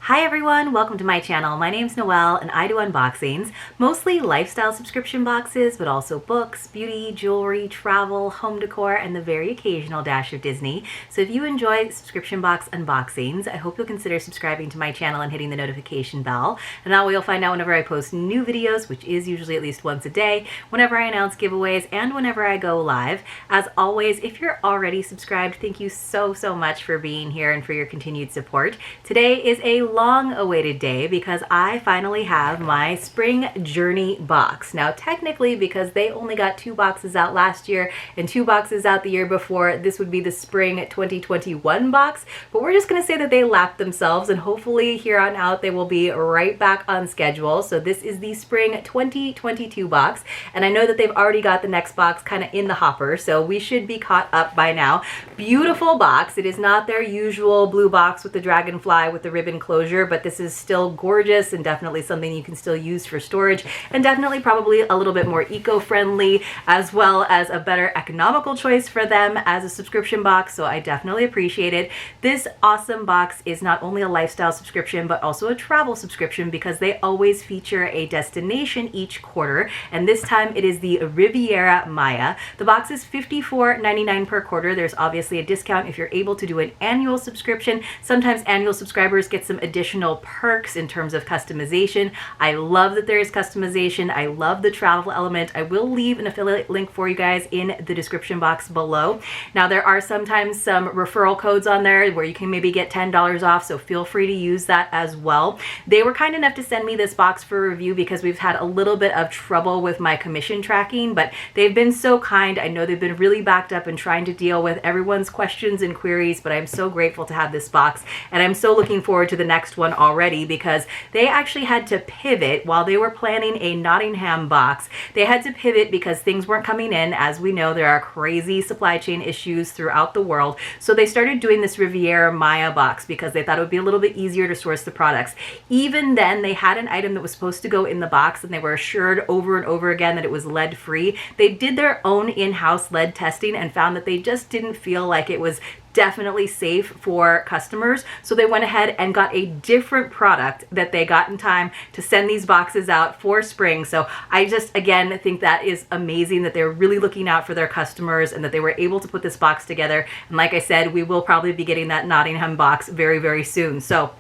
Hi everyone, welcome to my channel. My name's Noelle and I do unboxings, mostly lifestyle subscription boxes, but also books, beauty, jewelry, travel, home decor, and the very occasional dash of Disney. So if you enjoy subscription box unboxings, I hope you'll consider subscribing to my channel and hitting the notification bell. And that way you'll find out whenever I post new videos, which is usually at least once a day, whenever I announce giveaways, and whenever I go live. As always, if you're already subscribed, thank you so much for being here and for your continued support. Today is a long-awaited day because I finally have my spring journey box. Now technically, because they only got 2 boxes out last year and 2 boxes out the year before, this would be the spring 2021 box, but we're just going to say that they lapped themselves, and hopefully here on out they will be right back on schedule. So this is the spring 2022 box, and I know that they've already got the next box kind of in the hopper, so we should be caught up by now. Beautiful box. It is not their usual blue box with the dragonfly with the ribbon closure, but this is still gorgeous and definitely something you can still use for storage, and definitely probably a little bit more eco-friendly, as well as a better economical choice for them as a subscription box. So I definitely appreciate it. This awesome box is not only a lifestyle subscription but also a travel subscription, because they always feature a destination each quarter, and this time it is the Riviera Maya. The box is $54.99 per quarter. There's obviously a discount if you're able to do an annual subscription. Sometimes annual subscribers get some additional perks in terms of customization. I love that there is customization. I love the travel element. I will leave an affiliate link for you guys in the description box below. Now there are sometimes some referral codes on there where you can maybe get $10 off, so feel free to use that as well. They were kind enough to send me this box for review because we've had a little bit of trouble with my commission tracking, but they've been so kind. I know they've been really backed up and trying to deal with everyone's questions and queries, but I'm so grateful to have this box, and I'm so looking forward to the next one already, because they actually had to pivot while they were planning a Nottingham box. They had to pivot because things weren't coming in. As we know, there are crazy supply chain issues throughout the world, so they started doing this Riviera Maya box because they thought it would be a little bit easier to source the products. Even then, they had an item that was supposed to go in the box, and they were assured over and over again that it was lead free. They did their own in-house lead testing and found that they just didn't feel like it was definitely safe for customers, so they went ahead and got a different product that they got in time to send these boxes out for spring. So I just again think that is amazing that they're really looking out for their customers and that they were able to put this box together. And like I said, we will probably be getting that Nottingham box very soon. So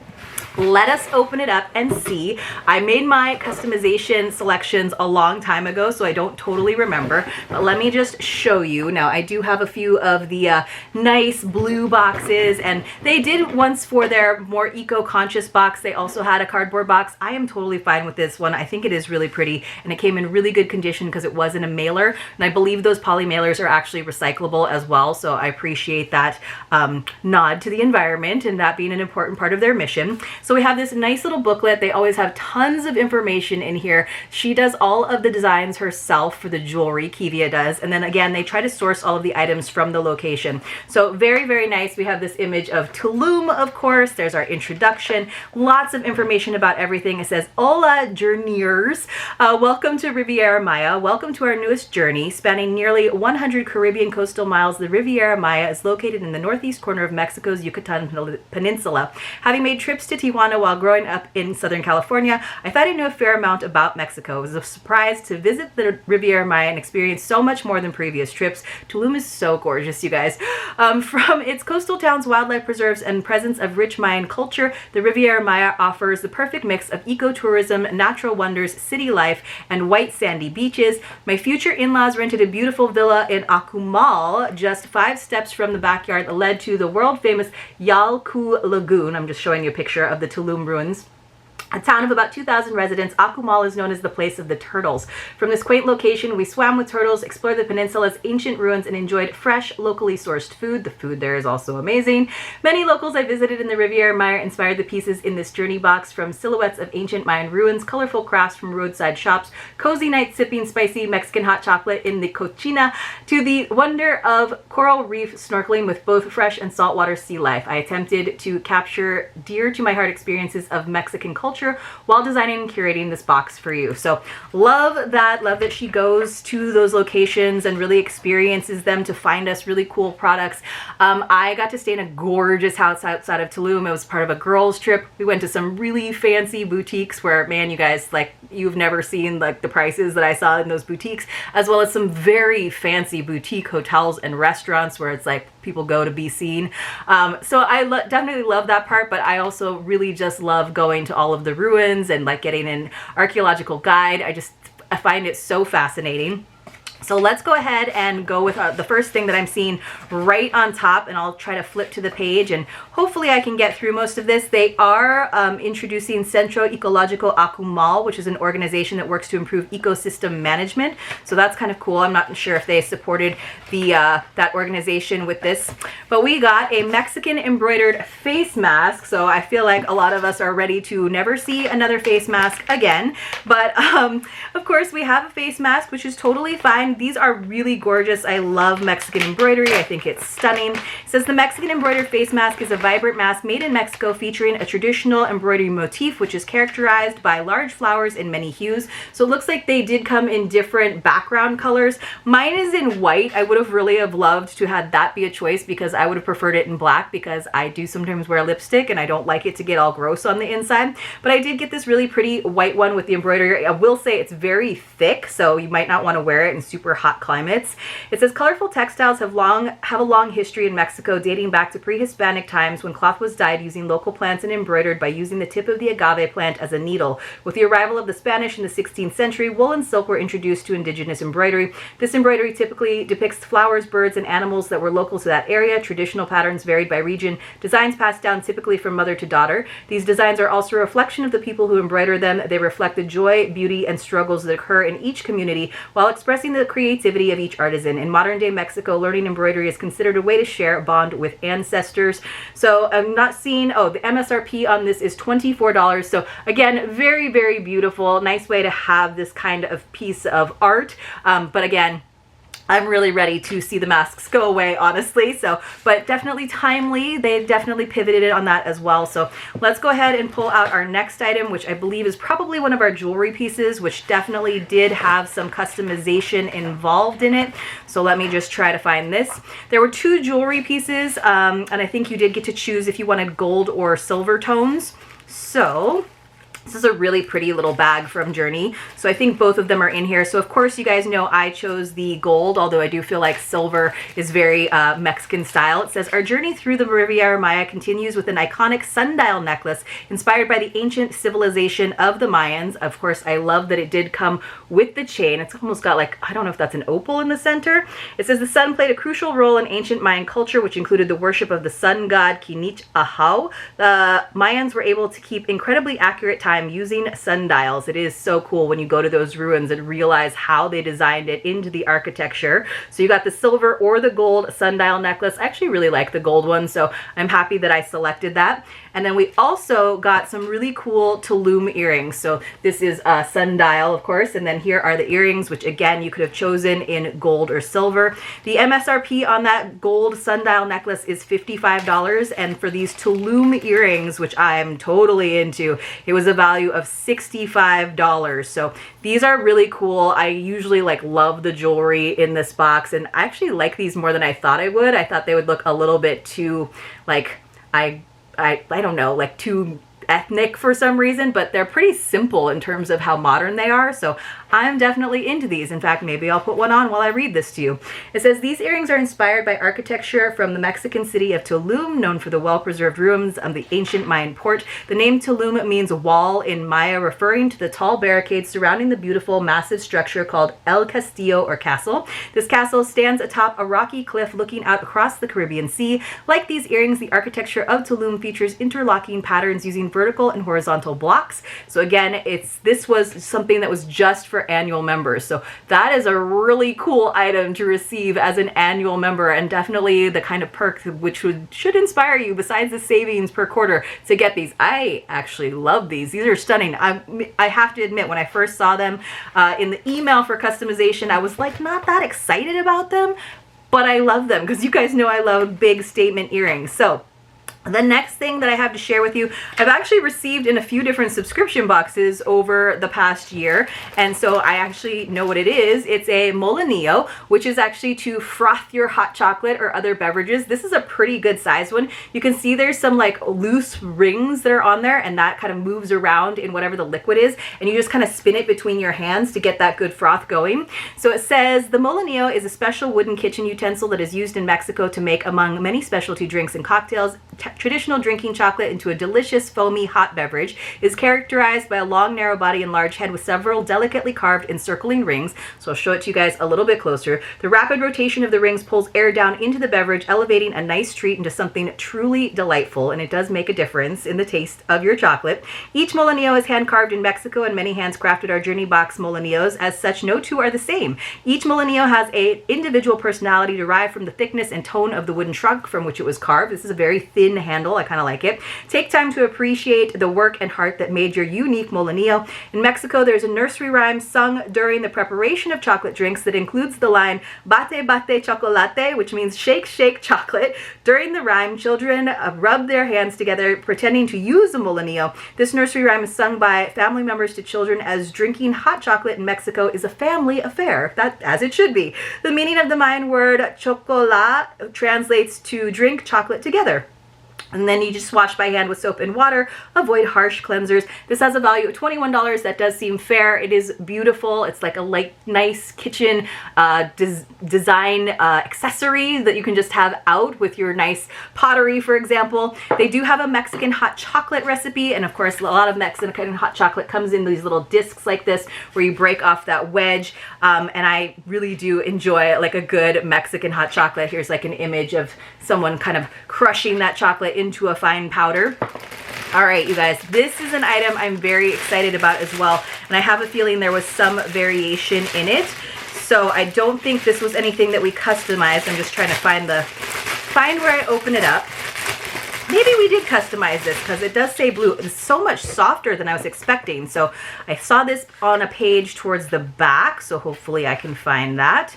let us open it up and see. I made my customization selections a long time ago, so I don't totally remember, but let me just show you. Now, I do have a few of the nice blue boxes, and they did once for their more eco-conscious box. They also had a cardboard box. I am totally fine with this one. I think it is really pretty, and it came in really good condition because it wasn't a mailer, and I believe those poly mailers are actually recyclable as well, so I appreciate that nod to the environment and that being an important part of their mission. So we have this nice little booklet. They always have tons of information in here. She does all of the designs herself for the jewelry, Kevia does, and then again they try to source all of the items from the location. So very nice. We have this image of Tulum, of course. There's our introduction, lots of information about everything. It says, "Hola journeyers, welcome to Riviera Maya. Welcome to our newest journey. Spanning nearly 100 Caribbean coastal miles, the Riviera Maya is located in the northeast corner of Mexico's Yucatan Peninsula. Having made trips to Tijuana while growing up in Southern California, I thought I knew a fair amount about Mexico. It was a surprise to visit the Riviera Maya and experience so much more than previous trips. Tulum is so gorgeous, you guys. From its coastal towns, wildlife preserves, and presence of rich Mayan culture, the Riviera Maya offers the perfect mix of ecotourism, natural wonders, city life, and white sandy beaches. My future in-laws rented a beautiful villa in Akumal, just 5 steps from the backyard that led to the world-famous Yalku Lagoon." I'm just showing you a picture of the Tulum ruins. A town of about 2,000 residents, Akumal is known as the place of the turtles. From this quaint location, we swam with turtles, explored the peninsula's ancient ruins, and enjoyed fresh, locally sourced food. The food there is also amazing. Many locals I visited in the Riviera Maya inspired the pieces in this journey box, from silhouettes of ancient Mayan ruins, colorful crafts from roadside shops, cozy nights sipping spicy Mexican hot chocolate in the cochina, to the wonder of coral reef snorkeling with both fresh and saltwater sea life. I attempted to capture dear to my heart experiences of Mexican culture culture while designing and curating this box for you. So love that she goes to those locations and really experiences them to find us really cool products. I got to stay in a gorgeous house outside of Tulum. It was part of a girls trip. We went to some really fancy boutiques where, man, you guys, like, you've never seen like the prices that I saw in those boutiques, as well as some very fancy boutique hotels and restaurants where it's like people go to be seen. So I definitely love that part, but I also really just love going to all of the ruins and like getting an archaeological guide. I find it so fascinating. So let's go ahead and go with the first thing that I'm seeing right on top, and I'll try to flip to the page and hopefully I can get through most of this. They are introducing Centro Ecologico Akumal, which is an organization that works to improve ecosystem management. So that's kind of cool. I'm not sure if they supported that organization with this, but we got a Mexican embroidered face mask. So I feel like a lot of us are ready to never see another face mask again. But of course we have a face mask, which is totally fine. These are really gorgeous. I love Mexican embroidery. I think it's stunning. It says the Mexican embroidered face mask is a vibrant mask made in Mexico featuring a traditional embroidery motif, which is characterized by large flowers in many hues. So it looks like they did come in different background colors. Mine is in white. I would have really loved to have that be a choice because I would have preferred it in black because I do sometimes wear lipstick and I don't like it to get all gross on the inside. But I did get this really pretty white one with the embroidery. I will say it's very thick, so you might not want to wear it in super hot climates. It says colorful textiles have a long history in Mexico, dating back to pre-Hispanic times when cloth was dyed using local plants and embroidered by using the tip of the agave plant as a needle. With the arrival of the Spanish in the 16th century, wool and silk were introduced to indigenous embroidery. This embroidery typically depicts flowers, birds, and animals that were local to that area. Traditional patterns varied by region. Designs passed down typically from mother to daughter. These designs are also a reflection of the people who embroider them. They reflect the joy, beauty, and struggles that occur in each community while expressing the creativity of each artisan. In modern day Mexico, learning embroidery is considered a way to share a bond with ancestors. So I'm not seeing, oh, the MSRP on this is $24. So again, very, very beautiful. Nice way to have this kind of piece of art. But again, I'm really ready to see the masks go away, honestly. So, but definitely timely. They definitely pivoted on that as well. So let's go ahead and pull out our next item, which I believe is probably one of our jewelry pieces, which definitely did have some customization involved in it. So let me just try to find this. There were two jewelry pieces, and I think you did get to choose if you wanted gold or silver tones. So this is a really pretty little bag from Journey. So I think both of them are in here. So of course, you guys know I chose the gold, although I do feel like silver is very Mexican style. It says, our journey through the Riviera Maya continues with an iconic sundial necklace inspired by the ancient civilization of the Mayans. Of course, I love that it did come with the chain. It's almost got like, I don't know if that's an opal in the center. It says the sun played a crucial role in ancient Mayan culture, which included the worship of the sun god Kinich Ahau. The Mayans were able to keep incredibly accurate time using sundials. It is so cool when you go to those ruins and realize how they designed it into the architecture. So you got the silver or the gold sundial necklace. I actually really like the gold one, so I'm happy that I selected that. And then we also got some really cool Tulum earrings. So this is a sundial, of course, and then here are the earrings, which again, you could have chosen in gold or silver. The MSRP on that gold sundial necklace is $55, and for these Tulum earrings, which I am totally into, it was a value of $65. So these are really cool. I usually love the jewelry in this box, and I actually like these more than I thought I would. I thought they would look a little bit too I don't know, too ethnic for some reason, but they're pretty simple in terms of how modern they are. So I'm definitely into these. In fact, maybe I'll put one on while I read this to you. It says, these earrings are inspired by architecture from the Mexican city of Tulum, known for the well-preserved ruins of the ancient Mayan port. The name Tulum means wall in Maya, referring to the tall barricades surrounding the beautiful, massive structure called El Castillo, or castle. This castle stands atop a rocky cliff looking out across the Caribbean Sea. Like these earrings, the architecture of Tulum features interlocking patterns using vertical and horizontal blocks. So again, this was something that was just for annual members. So that is a really cool item to receive as an annual member, and definitely the kind of perk which should inspire you, besides the savings per quarter, to get these. I actually love these. These are stunning. I have to admit, when I first saw them in the email for customization, I was not that excited about them, but I love them because you guys know I love big statement earrings. So The next thing that I have to share with you, I've actually received in a few different subscription boxes over the past year, and so I actually know what it is. It's a Molinillo, which is actually to froth your hot chocolate or other beverages. This is a pretty good size one. You can see there's some like loose rings that are on there, and that kind of moves around in whatever the liquid is, and you just kind of spin it between your hands to get that good froth going. So it says, the Molinillo is a special wooden kitchen utensil that is used in Mexico to make, among many specialty drinks and cocktails, traditional drinking chocolate into a delicious foamy hot beverage. Is characterized by a long narrow body and large head with several delicately carved encircling rings. So I'll show it to you guys a little bit closer. The rapid rotation of the rings pulls air down into the beverage, elevating a nice treat into something truly delightful, and it does make a difference in the taste of your chocolate. Each Molinillo is hand carved in Mexico, and many hands crafted our JourneeBox Molinillos. As such, no two are the same. Each Molinillo has an individual personality derived from the thickness and tone of the wooden trunk from which it was carved. This is a very thin handle. I kind of like it. Take time to appreciate the work and heart that made your unique Molinillo. In Mexico, there's a nursery rhyme sung during the preparation of chocolate drinks that includes the line "Bate bate chocolate," which means shake shake chocolate. During the rhyme, children rub their hands together pretending to use a Molinillo. This nursery rhyme is sung by family members to children, as drinking hot chocolate in Mexico is a family affair, that as it should be. The meaning of the Mayan word chocolate translates to drink chocolate together. And then you just wash by hand with soap and water. Avoid harsh cleansers. This has a value of $21. That does seem fair. It is beautiful. It's like a nice kitchen design accessory that you can just have out with your nice pottery, for example. They do have a Mexican hot chocolate recipe, and of course a lot of Mexican hot chocolate comes in these little discs like this where you break off that wedge, and I really do enjoy like a good Mexican hot chocolate. Here's like an image of someone kind of crushing that chocolate into a fine powder. All right, you guys, this is an item I'm very excited about as well, and I have a feeling there was some variation in it. So I don't think this was anything that we customized. I'm just trying to find where I open it up. Maybe we did customize this because it does say blue. It's so much softer than I was expecting. So I saw this on a page towards the back, so hopefully I can find that.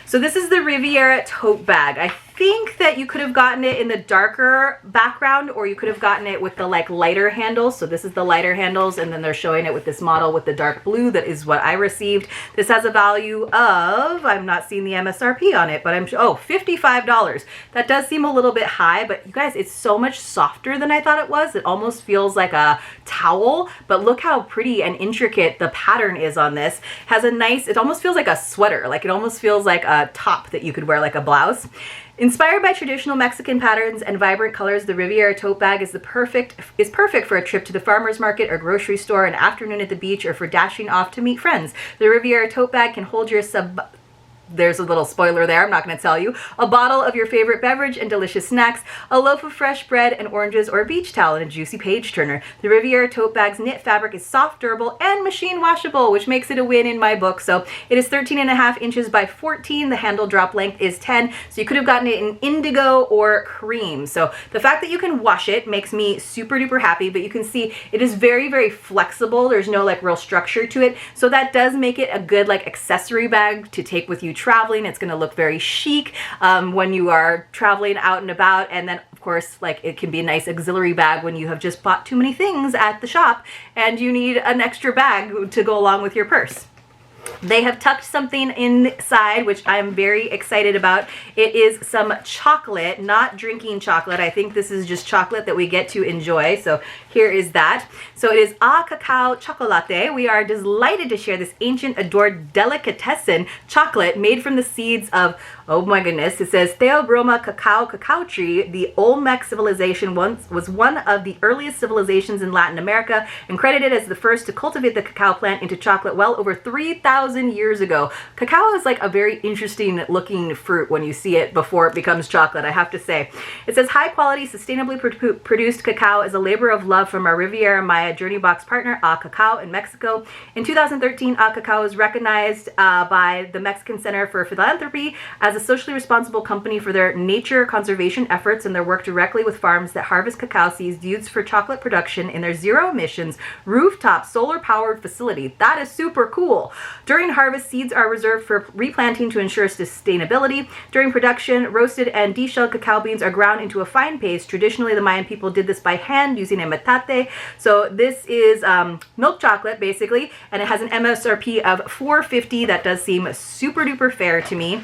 So this is the Riviera tote bag. I think that you could have gotten it in the darker background, or you could have gotten it with the like lighter handles. So this is the lighter handles, and then they're showing it with this model with the dark blue. That is what I received. This has a value of, I'm not seeing the MSRP on it, but $55. That does seem a little bit high, but you guys, it's so much softer than I thought it was. It almost feels like a towel, but look how pretty and intricate the pattern is on this. Has a nice, it almost feels like a sweater. Like it almost feels like a top that you could wear like a blouse. Inspired by traditional Mexican patterns and vibrant colors, the Riviera tote bag is perfect for a trip to the farmer's market or grocery store, an afternoon at the beach, or for dashing off to meet friends. The Riviera tote bag can hold your there's a little spoiler there, I'm not going to tell you. A bottle of your favorite beverage and delicious snacks, a loaf of fresh bread and oranges, or a beach towel and a juicy page turner. The Riviera tote bag's knit fabric is soft, durable, and machine washable, which makes it a win in my book. So it is 13.5 inches by 14. The handle drop length is 10. So you could have gotten it in indigo or cream. So the fact that you can wash it makes me super duper happy, but you can see it is very, very flexible. There's no like real structure to it. So that does make it a good like accessory bag to take with you traveling. It's going to look very chic when you are traveling out and about, and then of course like it can be a nice auxiliary bag when you have just bought too many things at the shop and you need an extra bag to go along with your purse. They have tucked something inside, which I'm very excited about. It is some chocolate, not drinking chocolate. I think this is just chocolate that we get to enjoy. So here is that. So it is a cacao chocolate. We are delighted to share this ancient, adored delicatessen chocolate made from the seeds of, oh my goodness, it says Theobroma cacao tree. The Olmec civilization was one of the earliest civilizations in Latin America and credited as the first to cultivate the cacao plant into chocolate well over 3,000 years ago. Cacao is like a very interesting looking fruit when you see it before it becomes chocolate, I have to say. It says high quality, sustainably produced cacao is a labor of love from our Riviera Maya JourneeBox partner, A Cacao in Mexico. In 2013, A Cacao was recognized by the Mexican Center for Philanthropy as as a socially responsible company for their nature conservation efforts and their work directly with farms that harvest cacao seeds used for chocolate production in their zero emissions rooftop solar powered facility. That is super cool. During harvest, seeds are reserved for replanting to ensure sustainability. During production, roasted and deshelled cacao beans are ground into a fine paste. Traditionally, the Mayan people did this by hand using a metate. So this is milk chocolate basically, and it has an MSRP of $4.50. That does seem super duper fair to me.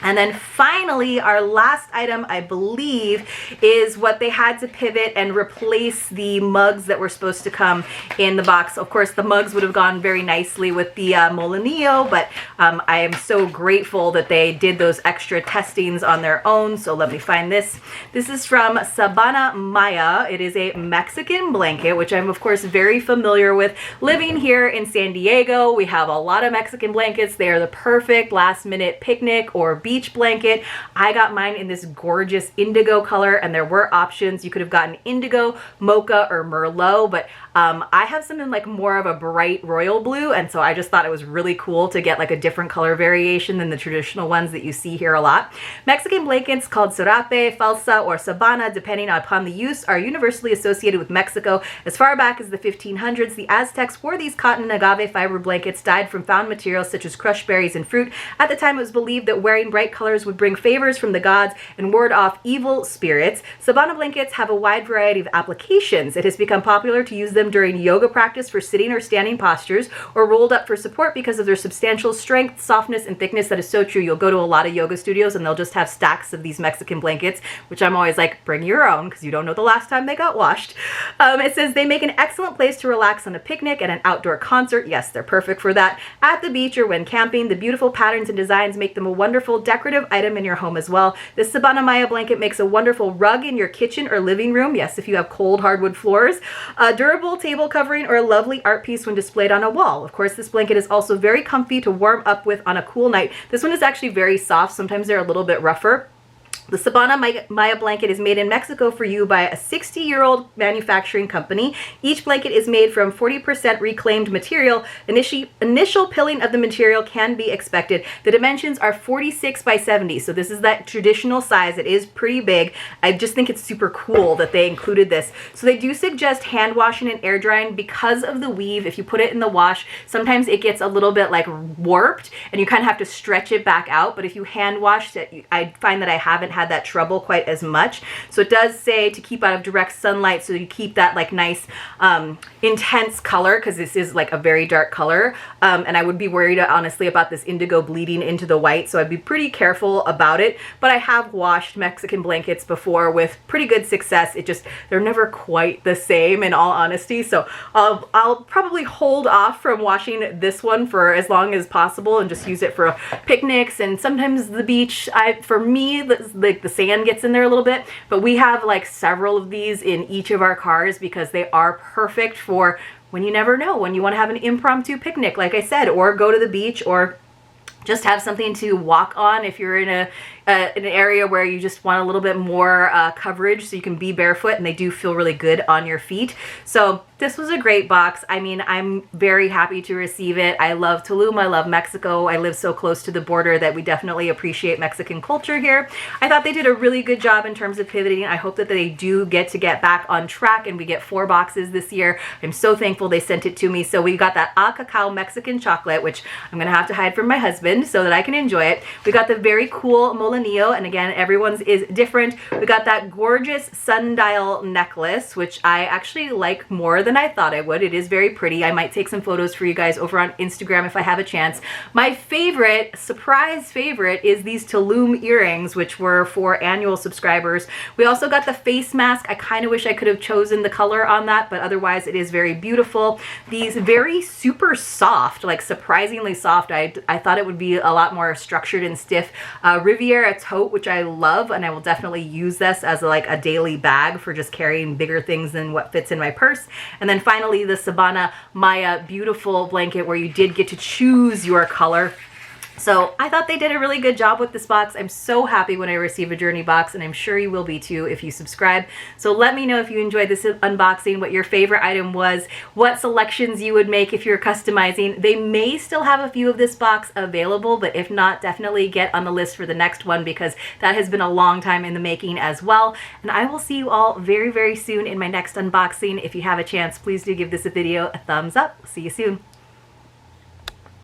And then finally, our last item, I believe, is what they had to pivot and replace the mugs that were supposed to come in the box. Of course, the mugs would have gone very nicely with the Molinillo, but I am so grateful that they did those extra testings on their own. So let me find this. This is from Sabana Maya. It is a Mexican blanket, which I'm of course very familiar with. Living here in San Diego, we have a lot of Mexican blankets. They are the perfect last minute picnic or beach blanket. I got mine in this gorgeous indigo color, and there were options. You could have gotten indigo, mocha, or merlot, but I have some in like more of a bright royal blue, and so I just thought it was really cool to get like a different color variation than the traditional ones that you see here a lot. Mexican blankets called serape, falsa, or sabana, depending upon the use, are universally associated with Mexico. As far back as the 1500s, the Aztecs wore these cotton agave fiber blankets dyed from found materials such as crushed berries and fruit. At the time, it was believed that wearing bright colors would bring favors from the gods and ward off evil spirits. Sabana blankets have a wide variety of applications. It has become popular to use them during yoga practice for sitting or standing postures, or rolled up for support because of their substantial strength, softness, and thickness. That is so true. You'll go to a lot of yoga studios and they'll just have stacks of these Mexican blankets, which I'm always like, bring your own, because you don't know the last time they got washed. It says they make an excellent place to relax on a picnic and an outdoor concert. Yes, they're perfect for that. At the beach or when camping, the beautiful patterns and designs make them a wonderful decorative item in your home as well. This Sabana Maya blanket makes a wonderful rug in your kitchen or living room. Yes, if you have cold hardwood floors. A durable table covering or a lovely art piece when displayed on a wall. Of course, this blanket is also very comfy to warm up with on a cool night. This one is actually very soft. Sometimes they're a little bit rougher. The Sabana Maya blanket is made in Mexico for you by a 60-year-old manufacturing company. Each blanket is made from 40% reclaimed material. Initial pilling of the material can be expected. The dimensions are 46 by 70, so this is that traditional size. It is pretty big. I just think it's super cool that they included this. So they do suggest hand washing and air drying because of the weave. If you put it in the wash, sometimes it gets a little bit like warped and you kind of have to stretch it back out. But if you hand wash it, I find that I haven't had that trouble quite as much. So it does say to keep out of direct sunlight, so you keep that like nice intense color, because this is like a very dark color, and I would be worried honestly about this indigo bleeding into the white, so I'd be pretty careful about it. But I have washed Mexican blankets before with pretty good success. It just, they're never quite the same in all honesty, so I'll probably hold off from washing this one for as long as possible and just use it for picnics and sometimes the beach. For me, the sand gets in there a little bit, but we have like several of these in each of our cars because they are perfect for when you never know, when you want to have an impromptu picnic, like I said, or go to the beach, or just have something to walk on if you're in an area where you just want a little bit more coverage so you can be barefoot, and they do feel really good on your feet. So this was a great box. I mean, I'm very happy to receive it. I love Tulum. I love Mexico. I live so close to the border that we definitely appreciate Mexican culture here. I thought they did a really good job in terms of pivoting. I hope that they do get back on track and we get 4 boxes this year. I'm so thankful they sent it to me. So we got that cacao Mexican chocolate, which I'm going to have to hide from my husband so that I can enjoy it. We got the very cool Molinillo, and again, everyone's is different. We got that gorgeous sundial necklace, which I actually like more than I thought I would. It is very pretty. I might take some photos for you guys over on Instagram if I have a chance. My favorite, surprise favorite, is these Tulum earrings, which were for annual subscribers. We also got the face mask. I kind of wish I could have chosen the color on that, but otherwise it is very beautiful. These very super soft, like surprisingly soft. I thought it would be a lot more structured and stiff. Riviera tote, which I love, and I will definitely use this as like a daily bag for just carrying bigger things than what fits in my purse. And then finally, the Sabana Maya beautiful blanket where you did get to choose your color. So I thought they did a really good job with this box. I'm so happy when I receive a Journey box, and I'm sure you will be too if you subscribe. So let me know if you enjoyed this unboxing, what your favorite item was, what selections you would make if you're customizing. They may still have a few of this box available, but if not, definitely get on the list for the next one because that has been a long time in the making as well. And I will see you all very, very soon in my next unboxing. If you have a chance, please do give this video a thumbs up. See you soon.